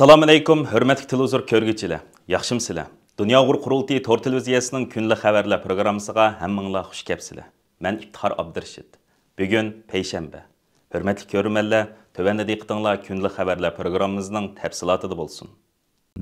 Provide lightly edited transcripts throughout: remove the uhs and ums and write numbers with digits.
Assalamu alaykum, hörmətli televizor körgüçülər. Yaxşımsızlar? Dünya Uğur Qurultayı Tor televiziyasının günlük xəbərlər proqramısıga hammanglar xush kelibsizlar. Mən İftixar Abdurashid. Bugün peyshanba. Hörmətli görürmənlər, tövəndə diqqətinizlər günlük xəbərlər proqramımızın təfsilatıda bolsun.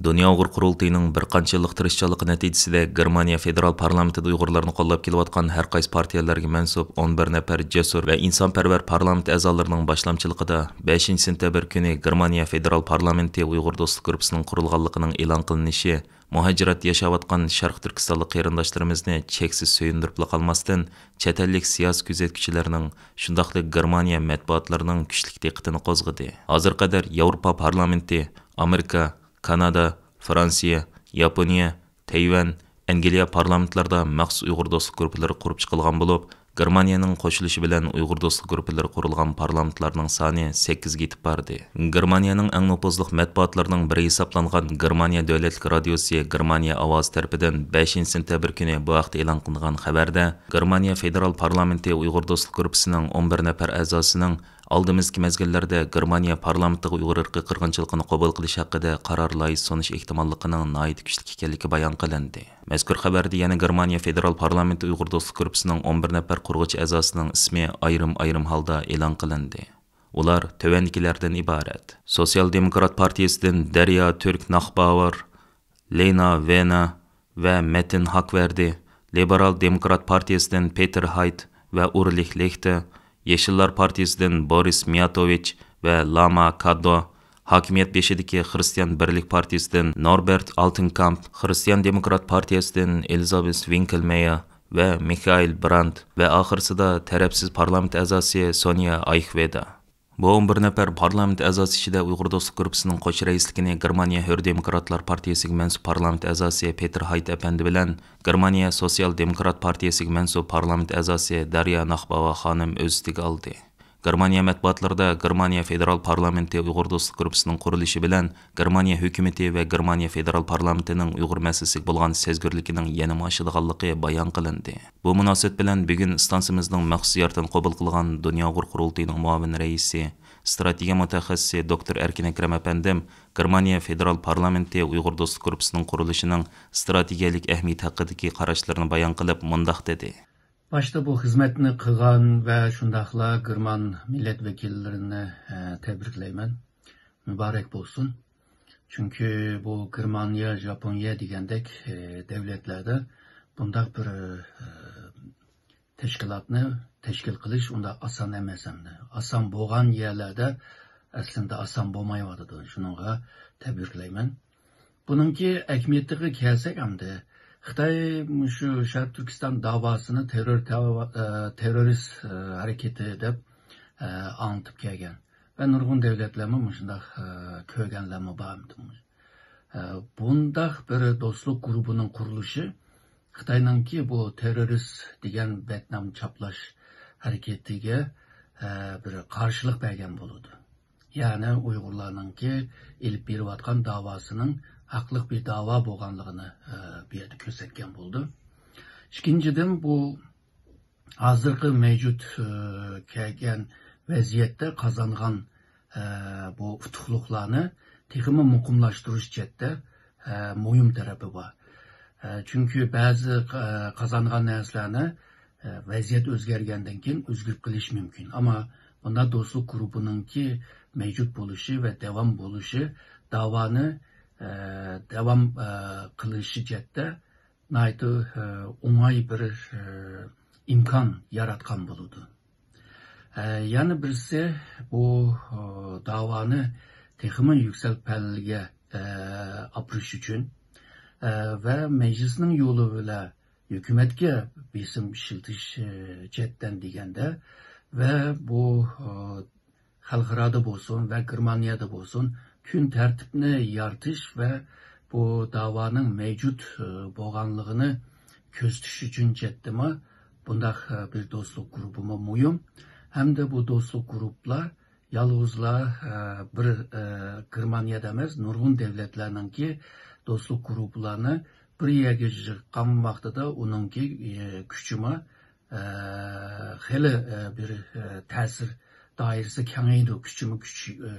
Dünya Uğur Qurultayının bir qancha yıllık tirishçılığı nəticəsində Germaniya Federal Parlamentida Uyğurlarını qollab kelayotgan hər qaysı partiyalarga mansub 11 nəfər cəsur və insanpərvər parlament əzalarının başlamçılığında 5 sentyabr günü Germaniya Federal Parlamenti Uyğur Dostluq Qrupsunun qurulğanlığının elan qılınışı muhacirat yaşayotgan Şərq Türkistonluq qarindoshlarimizni cheksiz söyündürüp qalmasdan chet ellik siyasi kuzatuvchilarning shundaqli Germaniya matbuotlarining kuchli diqqatini qo'zg'adi. Hozir qadar Yevropa Parlamenti, Amerika, Kanada, Fransiya, Yaponiya, Tayvan, Angliya parlamentlarida maxsus Uyg'ur do'stlik guruhlari qurib chiqilgan bo'lib, Germaniyaning qo'shilishi bilan Uyg'ur do'stlik guruhlari qurilgan parlamentlarning soni 8 ga yetib bordi. Germaniyaning eng nupuzli matbuotlarining biri hisoblangan Germaniya davlatlik radiosi Germaniya ovozi tarafidan 5 sentyabr kuni bu vaqtda e'lon qilingan xabarda Germaniya Federal Parlamenti Uyg'ur do'stlik guruhining 11 nafar a'zosining oldimizgi mezgillarda Germaniya parlamentiga Uyg'ur irqiy qirg'inchiligini qabul qilish haqida qaror loyihasi sunish ehtimolligining nihoyat kuchli ekanligi bayon qilindi. Mazkur xabarda yana Germaniya Federal Parlamenti Uyg'ur do'stlik guruhining 11 nafar qurg'uvchi a'zosining ismi ayrim holda e'lon qilindi. Ular tövendikilerden ibaret. Sosyal Demokrat Partiyasidan Darya Türk Naxbauer, Lena Vena ve Metin Hakverdi, Liberal Demokrat Partiyasidan Peter Hayt ve Ulrich Lehte, Yeşiller Partiyasidan Boris Miyatovich ve Lama Kaddo, Hakimiyet beşideki Hristiyan Birlik Partiyasidan Norbert Altenkamp, Hristiyan Demokrat Partiyasidan Elizabeth Winkelmeyer ve Michael Brandt ve ahırsıda tarafsız parlament a'zosi Sonya Ayxveda. Bu 11 nafar parlament a'zosi ichida Uyg'ur do'stlik guruhining qo'sh raisligini Germaniya Hür Demokratlar Partiyasiga mansub parlament a'zosi Peter Hayt apandi bilan Germaniya Sosyal Demokrat Partiyasiga mansub parlament a'zosi Darya Naxbauer xonim o'z ustiga oldi. Germaniya matbuotlarida Germaniya Federal Parlamenti Uyg'ur do'stlik guruhining qurilishi bilan Germaniya hukumati va Germaniya Federal Parlamentining Uyg'ur masalasiga bo'lgan sezgirligining yana oshadiganligi bayon qilindi. Bu munosabat bilan bugun stansimizning maxsus ziyoratini qabul qilgan Dunyo Uyg'ur Qurultayining muavin raisi, strategiya mutaxassisi Dr. Erkin Akram apandim Germaniya Federal Parlamenti Uyg'ur do'stlik guruhining qurilishining strategiyalik ahamiyati haqidagi qarashlarini bayon qilib mundaq dedi. Başta bu hizmetini kılgan ve şundakla German milletvekillerini tebrikleymen. Mübarek olsun. Çünkü bu Germanya, Japonya digendek devletlerde bundak bir teşkilatını teşkil kılış onda asan emesemdi. Asan boğan yerlerde aslında asan boğmayvadıdı. Şununla tebrikleymen. Bununki ekmiyetliği kelsek hamdi. Xitay şu Şərq Türkistan davasını terörist hareketi deb anlatıp kelgan. Ve nurgun devletlerime muşundaq kögenlerime bağımdım. Bundaq bir dostluk grubunun kuruluşu Xitay'nın ki bu terörist degen Vietnam çaplaş hareketiga bir karşılık bergen buludu. Yani Uygurlarının ki ilip bir vatkan davasının haqlıq bir dava boğanlığını bir yerde kösetken buldu. İkinciden bu hazırkı mevcut kelgen vaziyette kazangan bu futuhluklarını tekimi mukumlaştırış cette muhim tarafı var. Çünkü bazı kazangan neslerini vaziyet özgergenden keyin özgürlük kılış mümkün. Ama bunda dostluk grubunun ki mevcut buluşu ve devam buluşu davanı devam kılışı cette naydı onay bir imkan yaratkan buludu. Yani birisi bu davanı tekimi yükseltpelge apırış için ve meclisinin yolu ile hükümetke bizim şiltiş cetten digende ve bu halkırada bolsun ve Germaniyada bolsun gün tertipini yartış ve bu davanın mevcut boğanlığını köztüş için cettime bundak bir dostluk grubuma muyum. Hem de bu dostluk gruplar yalnızla bir Germaniya demez, nurgun devletlerinin ki dostluk gruplarını bir yerge çıkan vaxtıda onun ki küçüme hele bir tesir dairesi kengeydi,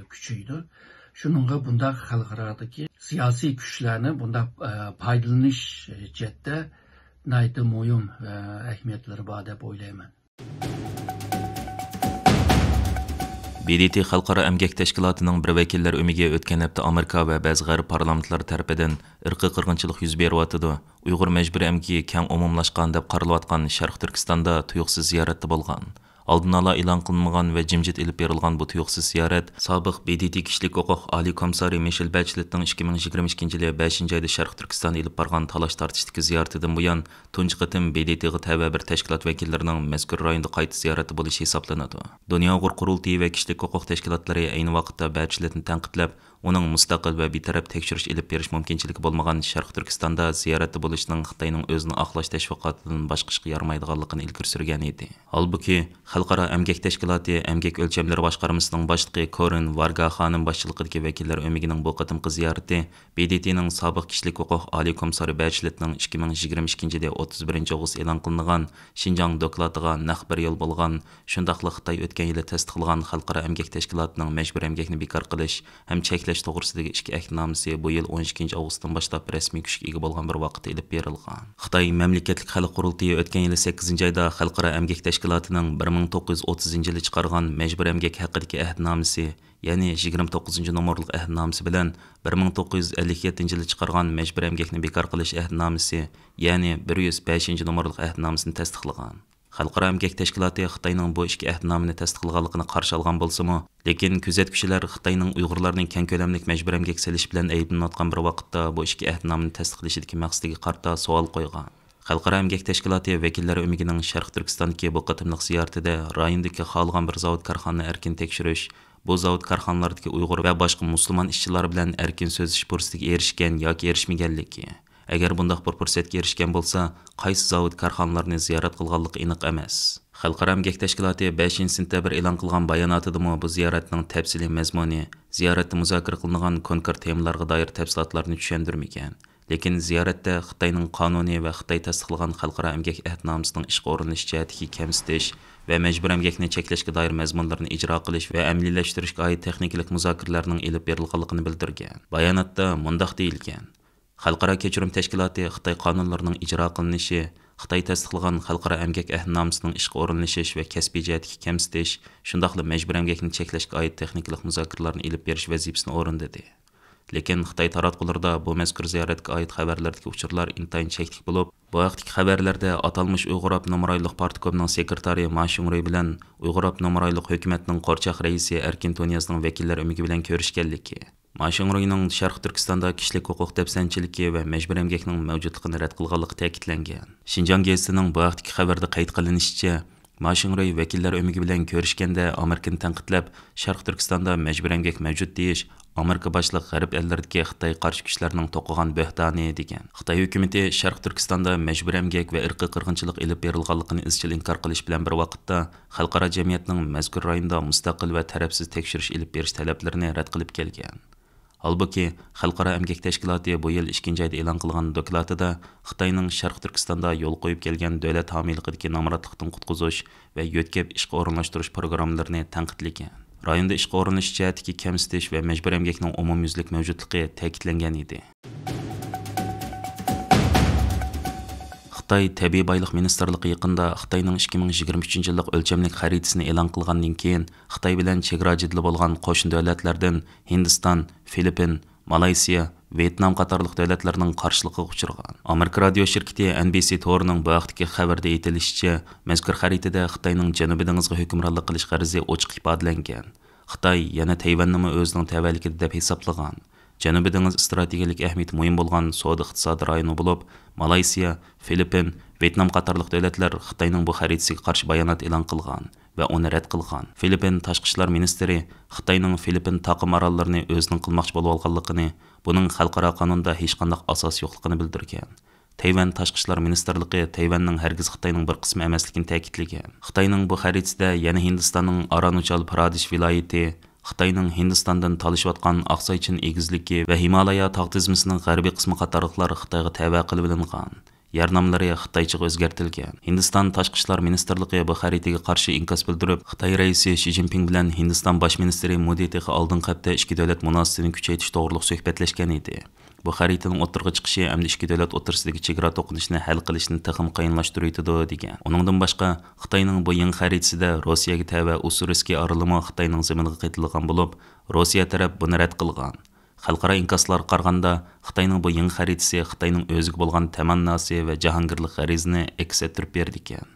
küçüydü. Shuningga bundaq xalqaradagi siyosiy kuchlarni bundaq foydalanish jihatda nayta muhim ahamiyatlari bor deb o'ylayman. BDT Xalqaro Əmgək Təşkilatının bir vəkillər ömüge ötken hafta Amerika və bəzi qərb parlamentləri tərəfindən irqi qırğınçılıq yüz beriyotidi. Uyğur məcburi əmgəyi keng umumlaşqan deb qaralayotgan Şərq Türkistanda tuyuqsiz ziyoratda bo'lgan. Oldin ala e'lon qilinmagan va jimjit ilib berilgan bu tuyuqsiz ziyorat sobiq BDT kishilik huquq oliy komissari Michel Bacheletning 2022-yili 5-oyda Sharq Turkistonga ilib borgan talash tortishdagi ziyoratidan buyon tunji qitim BDTga tava bir tashkilot vakillarining mazkur rayonda qayta ziyorati bo'lishi hisoblanadi. Dunyo Uyg'ur qurultiyi va kishilik huquq tashkilotlari ayni vaqtda Bacheletni tanqidlab, uning mustaqil va betaraf tekshirish ilib berish mumkinchiligi bo'lmagan Sharq Turkistonda ziyoratda bo'lishining Xitoyning o'zini oqlash tashviqotidan boshqa ishga yaramaydiganligini ilgari surgan edi. Holbuki Xalqaro Əmgək Təşkilatı Əmgək Ölçəmləri Başqarmasının başlığı Corin Varga xanım başçılığındakı vəkillər ömüginin bu qatımqı ziyarəti BDT-nin sabiq kişilik huquq ali komissari Bacheletning 2022-yilda 31 avgust e'lon qilingan Şinjan doklatiga naq bir yil bo'lgan, shundaqla Xitoy o'tgan yili tasdiqlagan Xalqaro Əmgək Təşkilatının məcbur əmgəkni bekor qilish ham cheklash to'g'risidagi ikki ahdnomasi bu yil 12 avgustdan boshlab rasmiy kuchga ega bo'lgan bir vaqtda ilib berilgan. Xitoy mamlakatlik xalq qurultiyi o'tgan yili 8-oyda Xalqaro Əmgək Təşkilatının 1930-yili chiqargan majbur əmgək haqidagi ahdnomasi, ya'ni 29 nomorliq ahdnomasi bilan 1957-yili chiqargan majbur əmgəkni bekor qilish ahdnomasi, ya'ni 105 nomorliq ahdnomasini tasdiqlagan. Xalqaro Əmgək Təşkilatı Xitoyning bu ikki ahdnomani tasdiqlaganligini qarshi olgan bo'lsa-mu, lekin kuzatuvchilar Xitoyning Uyg'urlarning keng ko'lamli majbur əmgək selish bilan ayblanayotgan bir vaqtda bu ikki ahdnomani tasdiqlashidagi maqsadiga qarata savol qo'ygan. Xalqaro Əmgək Təşkilatı vəkilləri ömügінің Şərq Türkistondagi bu qatımlıq ziyoratida rayondagi xohlagan bir zavod korxonani erkin tekshirish, bu zavod korxonalardagi Uyg'ur va boshqa musulmon ishchilar bilan erkin so'zlash fursatiga erishgan yoki erishmaganligi. Agar bundaq bir fursatga erishgan bo'lsa, qaysi zavod korxonalarni ziyorat qilganligi aniq emas. Xalqaro Əmgək Təşkilatı 5-sentabr e'lon qilgan bayonotida bu ziyoratning tafsiliy mazmuni, ziyoratda muzokara qilingan konkret temalarga doir tafsilotlarni tushuntirmagan. Lekin ziyoratda Xitoyning qonuniy va Xitoy tasdiqlagan Xalqaro Əmgək ahdnomasining ishga o'rinish jihatidagi kamsitish va majbur əmgəkni cheklashga doir mazmunlarni ijro qilish va amliylashtırishga oid texnikalik muzokaralarning elib berilganligini bildirgan. Bayonotda mundaq deyilgan: Xalqaro kechirim tashkiloti Xitoy qonunlarining ijro qilinishi, Xitoy tasdiqlagan Xalqaro Əmgək ahdnomasining ishga o'rinish va kasbiy jihatdagi kamsitish, shundaqla majbur əmgəkni cheklashga oid texnikalik muzokaralarni elib berish vazifasini o'rindadi. Lekin Xitoy taratqularida bu mazkur ziyoratga oid xabarlardagi uchurlar intayin cheklik bo'lib, bu vaqtdagi xabarlarda atalmış Uyg'urab nomrayliq partkomining sekretari Ma Shungroy bilan Uyg'urab nomrayliq hukumatning qo'rchoq raisi Erkin Tonyazning vakillar ömügi bilan ko'rishganligi, Ma Shungroyning Sharq Turkistonda kishilik huquq dafsanchiligi va majbur əmgəkning mavjudligini rad qilganligi ta'kidlangan. Xinjiang gazetining bu vaqtdagi xabarda qayd qilinishicha, Ma Shungroy vakillar ömügi bilan ko'rishganda Amerikani tanqidlab, Sharq Turkistonda majbur əmgək mavjud deyish Amerika boshliq g'arb ellardagi Xitoy qarshi kuchlarning to'qigan bo'htoni degan. Xitoy hukumati Sharq Turkistonda majbur əmgək va irqiy qirg'inchilik ilib berilganligini izchil inkor qilish bilan bir vaqtda xalqaro jamiyatning mazkur rayonda mustaqil va tarafsiz tekshirish ilib berish talablarini rad qilib kelgan. Holbuki Xalqaro Əmgək Təşkilatı bu yil 2-oyda e'lon qilgan dokladida Xitoyning Sharq Turkistonda yo'l qo'yib kelgan davlat homiyligidagi nomrodlikdan qutqizish va yo'tkab ishga o'rinlashtirish programmalarini tanqidlagan. Rayonda ishga o'rinlash jihatidagi kamsitish va majbur əmgəkning umumyuzlik mavjudligi ta'kidlangan edi. Xitoy Tabiiy boylik ministerligi yaqinda Xitoyning 2023-yillik o'lchamlik xaritasini e'lon qilgandan keyin Xitoy bilan chegara jidli bo'lgan qo'shni davlatlardan Hindiston, Filippin, Malayziya, Vietnam qatorliq davlatlarning qarshiligiga uchragan. Amerika radio shirkati NBC to'rining bu vaqtdagi xabarda aytilishicha, mazkur xaritada Xitoyning Janubiy dengizga hukmronlik qilish g'arzi ochiq ifodalangan. Xitoy yana Tayvanni o'zining tavalligida deb hisoblagan. Janubiy dengiz strategik ahamiyati muhim bo'lgan savdo-iqtisodiy rayoni bo'lib, Malayziya, Filippin, Vietnam qatorliq davlatlar Xitoyning bu xaritasiga qarshi bayonot e'lon qilgan va uni rad qilgan. Filippin tashqi ishlar ministri Xitoyning Filippin taqim orollarini o'zining qilmoqchi bo'lib olganligini, buning xalqaro qonunda hech qanday asos yo'qligini bildirgan. Tayvan tashqi ishlar ministerligi Tayvanning hargiz Xitoyning bir qismi emasligini ta'kidlagan. Xitoyning bu xaritasida yana Hindistonning Arunachal Pradesh viloyati, Xitoyning Hindistondan talishayotgan Aqsoychin egizligi va Himalaya tog' tizmasining g'arbiy qismi qatorliqlar Xitoyga tava qilib olingan. Yarnamlari Xitoychaga o'zgartirilgan. Hindiston Tashqi ishlar ministrligi bu xaritaga qarshi inkas bildirib, Xitoy raisi Xi Jinping bilan Hindiston bosh ministri Modi oldingi hafta ikki davlat munosabatini kuchaytirish to'g'riliq suhbatlashgan edi. Bu xaritaning o'tirg'i chiqishi hamda ikki davlat o'rtasidagi chegara to'qinishni hal qilishni texim qiyinlashtiradi degan. Uningdan boshqa Xitoyning bu yangi xaritasida Rossiyaga tava Usurskiy orolimi Xitoyning zaminiga qaytilgan bo'lib, Rossiya taraf buni rad qilgan. Xalqaro inkaslar qaraganda Xitoyning bu yangi xaritasi Xitoyning o'ziga bo'lgan tamannasi va jahongirlik g'arizini aks ettirib berdi ekan.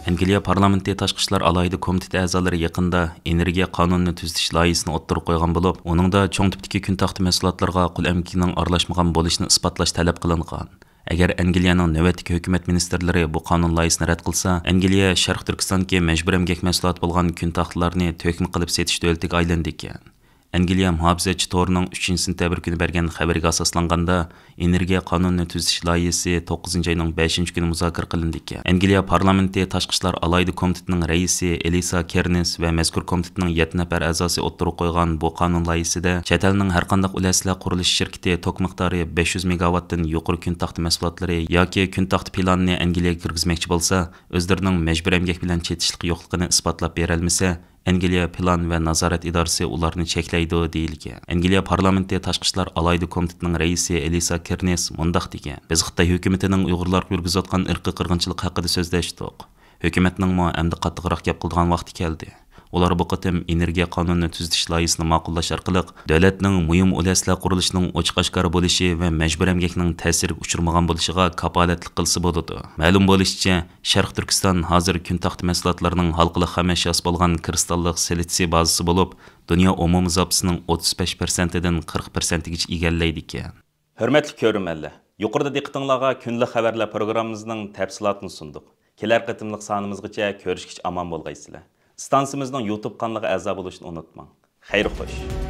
Angliya parlamenti tashqi ishlar alohida komiteti a'zolari yaqinda energiya qonunini tuzitish loyihasini o'ttirib qo'ygan bo'lib, uningda cho'ng tipdagi kun taxti mahsulotlarga qul amkining aralashmagan bo'lishini isbotlash talab qilingan. Agar Angliyaning navbatdagi hukumat ministrlari bu qonun loyihasini rad qilsa, Angliya Sharq Turkistonga majbur emgak mahsulot bo'lgan kun taxtlarni to'kma qilib setish davlatiga aylandi ekan. Angliya muhofizatchi to'rining 3-sentabr kuni bergan xabariga asoslanganda, energiya qonunini tuzitish loyihasi 9-oyning 5-kuni muzokara qilindi ekan. Angliya parlamenti tashqi ishlar alohida komitetining raisi Elisa Kernes va mazkur komitetning 7 nafar a'zosi o'ttirib qo'ygan bu qonun loyihasida chet elning har qanday ulaslar qurilish shirkati tok miqdori 500 megawattdan yuqori kun taxti mahsulotlari yoki kun taxti planini Angliyaga kirgizmoqchi bo'lsa, o'zlarining majbur emgak bilan chetishlik yo'qligini isbotlab bera olmasa, Angliya plan va nazorat idorasi ularni cheklaydi deyilgan. Angliya parlamenti tashqi ishlar alohida komitetining raisi Elisa Kernes mundaq degan: "Biz Xitoy hukumatining Uyg'urlarga yurgizayotgan irqiy qirg'inchilik haqida so'zlashdik. Hukumatning mo endi qattiqroq gap qiladigan vaqti keldi. Ular bu qatim energiya qonunini tuzitish loyihasini ma'qullash orqali davlatning muhim ulaslar qurilishining ochiq-oshkora bo'lishi va majbur emgakning ta'siriga uchirmagan bo'lishiga kapolatlik qilsa bo'ladi." Ma'lum bo'lishicha, Sharq Turkiston hozir kun taxti mahsulotlarining halqili xam ashyos bo'lgan kristallik silitsiy bazasi bo'lib, dunyo umumiy zapasining 35%dan 40%gacha egallaydi ekan. Hurmatli ko'ruvchilar, yuqorida diqqatingizga kunlik xabarlar programmamizning tafsilotini sundik. Kelar qatimliq sonimizgacha ko'rishgacha omon bo'lgaysizlar. Stansimizning YouTube kanaliga a'zo bo'lishni unutmang. Xayr xo'sh.